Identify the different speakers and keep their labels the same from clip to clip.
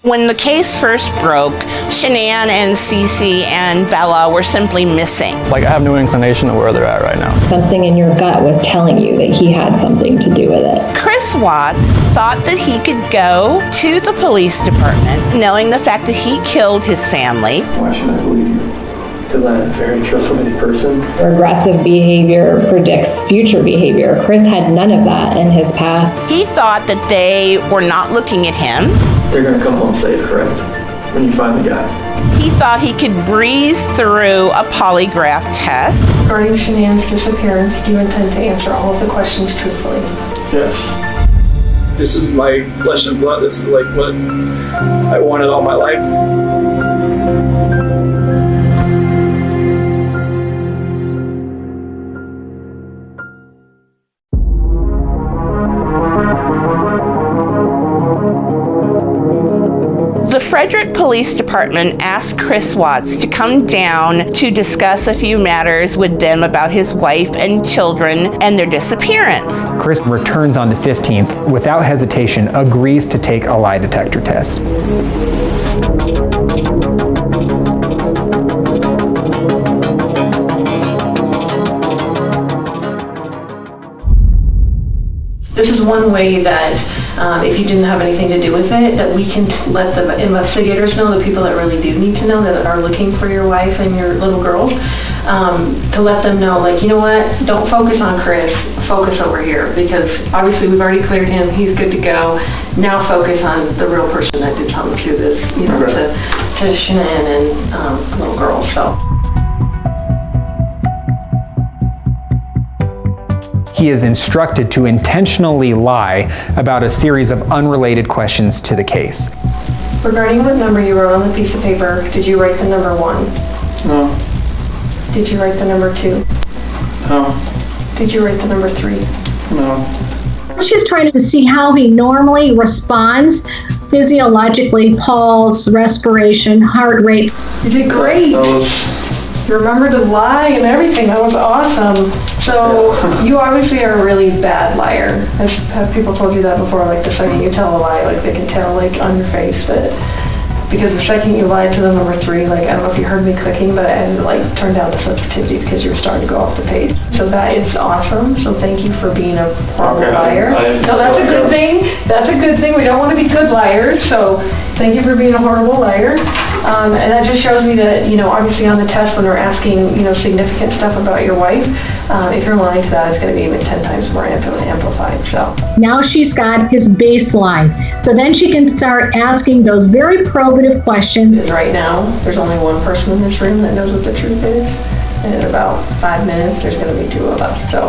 Speaker 1: When the case first broke, Shanann and Cece and Bella were simply missing.
Speaker 2: Like, I have no inclination of where they're at right now.
Speaker 3: Something in your gut was telling you that he had something to do with it.
Speaker 1: Chris Watts thought that he could go to the police department, knowing the fact that he killed his family.
Speaker 4: Why should I believe you? Because I'm a very trustworthy person.
Speaker 3: Aggressive behavior predicts future behavior. Chris had none of that in his past.
Speaker 1: He thought that they were not looking at him.
Speaker 4: They're going to come home safe, correct? When you find the guy.
Speaker 1: He thought he could breeze through a polygraph test.
Speaker 5: Regarding Shanann's disappearance, do you intend to answer all of the questions truthfully?
Speaker 2: Yes. This is my flesh and blood. This is like what I wanted all my life.
Speaker 1: The Frederick Police Department asked Chris Watts to come down to discuss a few matters with them about his wife and children and their disappearance.
Speaker 6: Chris returns on the 15th, without hesitation, agrees to take a lie detector test.
Speaker 5: This is one way that if you didn't have anything to do with it, that we can let the investigators know, the people that really do need to know, that are looking for your wife and your little girls, to let them know, like, you know what, don't focus on Chris, focus over here, because obviously we've already cleared him, he's good to go. Now focus on the real person that did something to this, you know, to Shanann and little girl, so.
Speaker 6: He is instructed to intentionally lie about a series of unrelated questions to the case.
Speaker 5: Regarding what number you wrote on the piece of paper, did you write the number 1?
Speaker 2: No.
Speaker 5: Did you write the number 2?
Speaker 2: No.
Speaker 5: Did you write the number 3?
Speaker 2: No.
Speaker 7: She's trying to see how he normally responds physiologically, pulse, respiration, heart rate.
Speaker 5: You did great. You remembered to lie and everything. That was awesome. So you obviously are a really bad liar. Have people told you that before? Like, the second you tell a lie, like, they can tell, like, on your face that, because the second you lied to the number 3, like, I don't know if you heard me clicking, but I had to, like, turn down the sensitivity because you were starting to go off the page. So that is awesome. So thank you for being a horrible liar. So that's a good thing. That's a good thing. We don't want to be good liars. So thank you for being a horrible liar. And that just shows me that, you know, obviously on the test when we're asking, you know, significant stuff about your wife, if you're lying to that, it's going to be even 10 times more amplified. So
Speaker 7: Now she's got his baseline. So then she can start asking those very probative questions.
Speaker 5: right now, there's only one person in this room that knows what the truth is. And in about 5 minutes, there's going to be 2 of us. So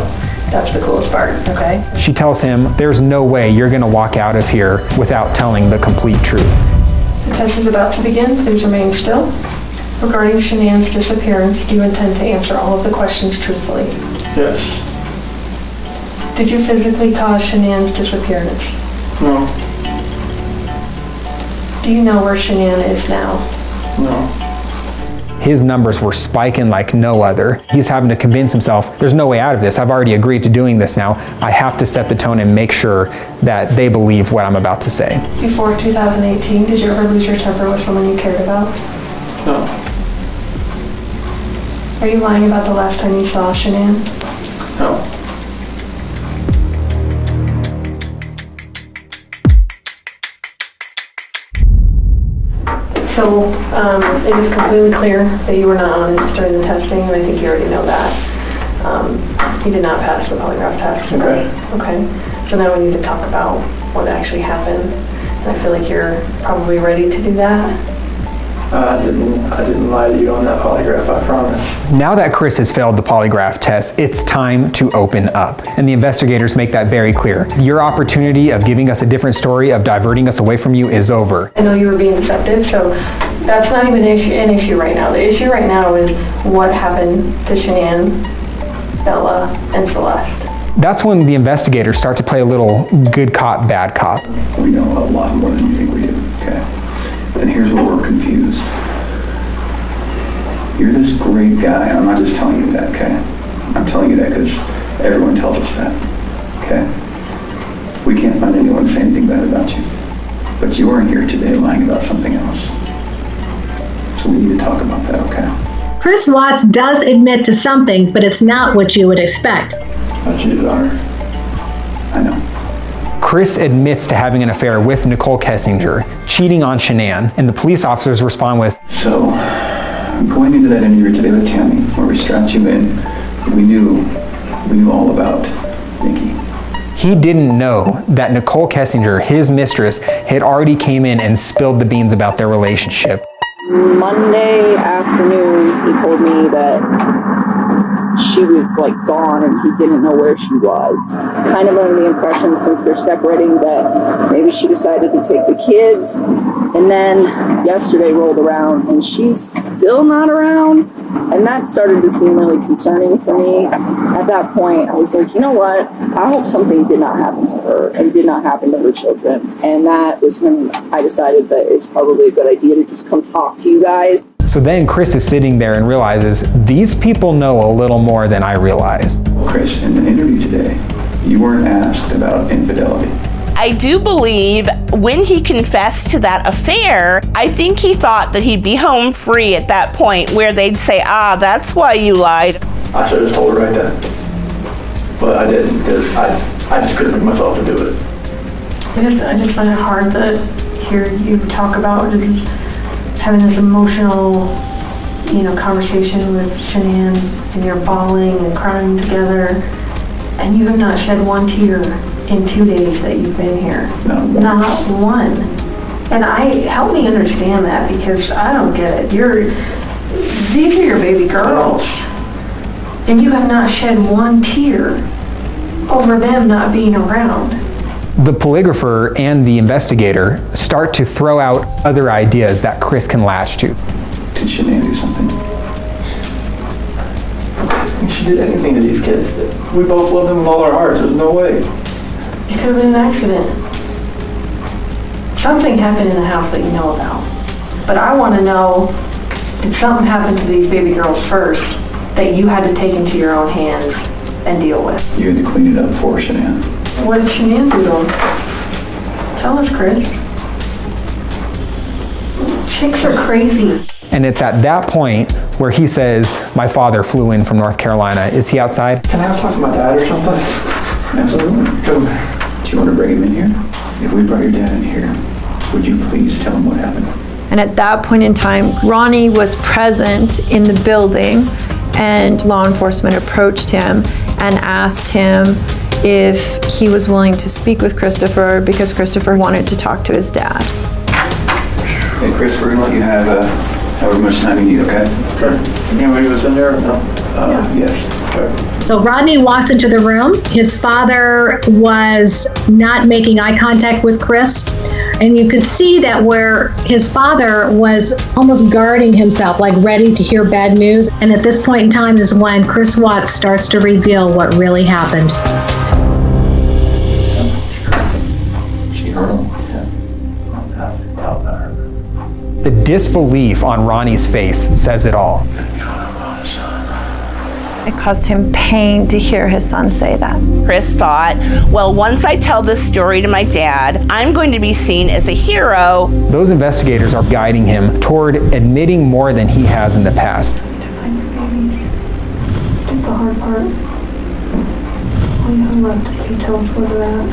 Speaker 5: that's the coolest part, okay?
Speaker 6: She tells him, there's no way you're going to walk out of here without telling the complete truth.
Speaker 5: The test is about to begin. Please remain still. Regarding Shanann's disappearance, do you intend to answer all of the questions truthfully?
Speaker 2: Yes.
Speaker 5: Did you physically cause Shanann's disappearance?
Speaker 2: No.
Speaker 5: Do you know where Shanann is now?
Speaker 2: No.
Speaker 6: His numbers were spiking like no other. He's having to convince himself, there's no way out of this. I've already agreed to doing this now. I have to set the tone and make sure that they believe what I'm about to say.
Speaker 5: Before 2018, did you ever lose your temper with someone you cared about?
Speaker 2: No.
Speaker 5: Are you lying about the last time you saw Shanann?
Speaker 2: No.
Speaker 5: So, it is completely clear that you were not honest during the testing, and I think you already know that. You did not pass the polygraph test.
Speaker 2: Okay.
Speaker 5: Okay. So now we need to talk about what actually happened. And I feel like you're probably ready to do that.
Speaker 4: I didn't lie to you on that polygraph, I promise.
Speaker 6: Now that Chris has failed the polygraph test, it's time to open up. And the investigators make that very clear. Your opportunity of giving us a different story, of diverting us away from you, is over.
Speaker 5: I know you were being deceptive, so that's not even an issue right now. The issue right now is what happened to Shanann, Bella, and Celeste.
Speaker 6: That's when the investigators start to play a little good cop, bad cop.
Speaker 4: We know a lot more than you think we do, okay? And here's where we're confused. You're this great guy, and I'm not just telling you that, okay? I'm telling you that because everyone tells us that, okay? We can't find anyone saying anything bad about you. But you weren't here today lying about something else. So we need to talk about that, okay?
Speaker 7: Chris Watts does admit to something, but it's not what you would expect.
Speaker 4: That's your daughter. I know.
Speaker 6: Chris admits to having an affair with Nicole Kessinger, cheating on Shanann, and the police officers respond with,
Speaker 4: So, going into that interview today with Tammy, where we strapped you in, we knew all about Nikki.
Speaker 6: he didn't know that Nicole Kessinger, his mistress, had already came in and spilled the beans about their relationship.
Speaker 8: Monday afternoon, he told me that she was like gone and he didn't know where she was. Kind of under the impression, since they're separating, that maybe she decided to take the kids. And then yesterday rolled around and she's still not around. And that started to seem really concerning for me. At that point, I was like, you know what? I hope something did not happen to her and did not happen to her children. And that was when I decided that it's probably a good idea to just come talk to you guys.
Speaker 6: So then Chris is sitting there and realizes, these people know a little more than I realize.
Speaker 4: Chris, in the interview today, you weren't asked about infidelity.
Speaker 1: I do believe when he confessed to that affair, I think he thought that he'd be home free at that point where they'd say, that's why you lied.
Speaker 4: I should have told her right then. But I didn't, because I just couldn't bring myself to do it.
Speaker 9: I just find it hard to hear you talk about just having this emotional, conversation with Shanann, and you're bawling and crying together, and you have not shed one tear in 2 days that you've been here. Not one. And help me understand that, because I don't get it. These are your baby girls, and you have not shed one tear over them not being around.
Speaker 6: The polygrapher and the investigator start to throw out other ideas that Chris can latch to.
Speaker 4: Did Shanann do something? If she did anything to these kids, we both love them with all our hearts. There's no way.
Speaker 9: It could have been an accident. Something happened in the house that you know about. But I want to know, did something happen to these baby girls first that you had to take into your own hands and deal with?
Speaker 4: You had to clean it up for Shanann.
Speaker 9: What did Shanann do to them? Tell us, Chris. Chicks are crazy.
Speaker 6: And it's at that point where he says, my father flew in from North Carolina. Is he outside?
Speaker 4: Can I talk to my dad or something? Absolutely. Come. Do you want to bring him in here? If we brought your dad in here, would you please tell him what happened?
Speaker 10: And at that point in time, Ronnie was present in the building, and law enforcement approached him and asked him if he was willing to speak with Christopher, because Christopher wanted to talk to his dad.
Speaker 4: Hey Chris, we're going to let you have however much time you need, okay? Sure. Anybody was in there? No? Yes. Sure.
Speaker 7: So Rodney walks into the room. His father was not making eye contact with Chris. And you could see that where his father was almost guarding himself, like ready to hear bad news. And at this point in time is when Chris Watts starts to reveal what really happened.
Speaker 4: She heard him.
Speaker 6: The disbelief on Ronnie's face says it all.
Speaker 10: It caused him pain to hear his son say that.
Speaker 1: Chris thought, well, once I tell this story to my dad, I'm going to be seen as a hero.
Speaker 6: Those investigators are guiding him toward admitting more than he has in the past.
Speaker 9: That's the hard part. All you have left, can you tell us where they're at?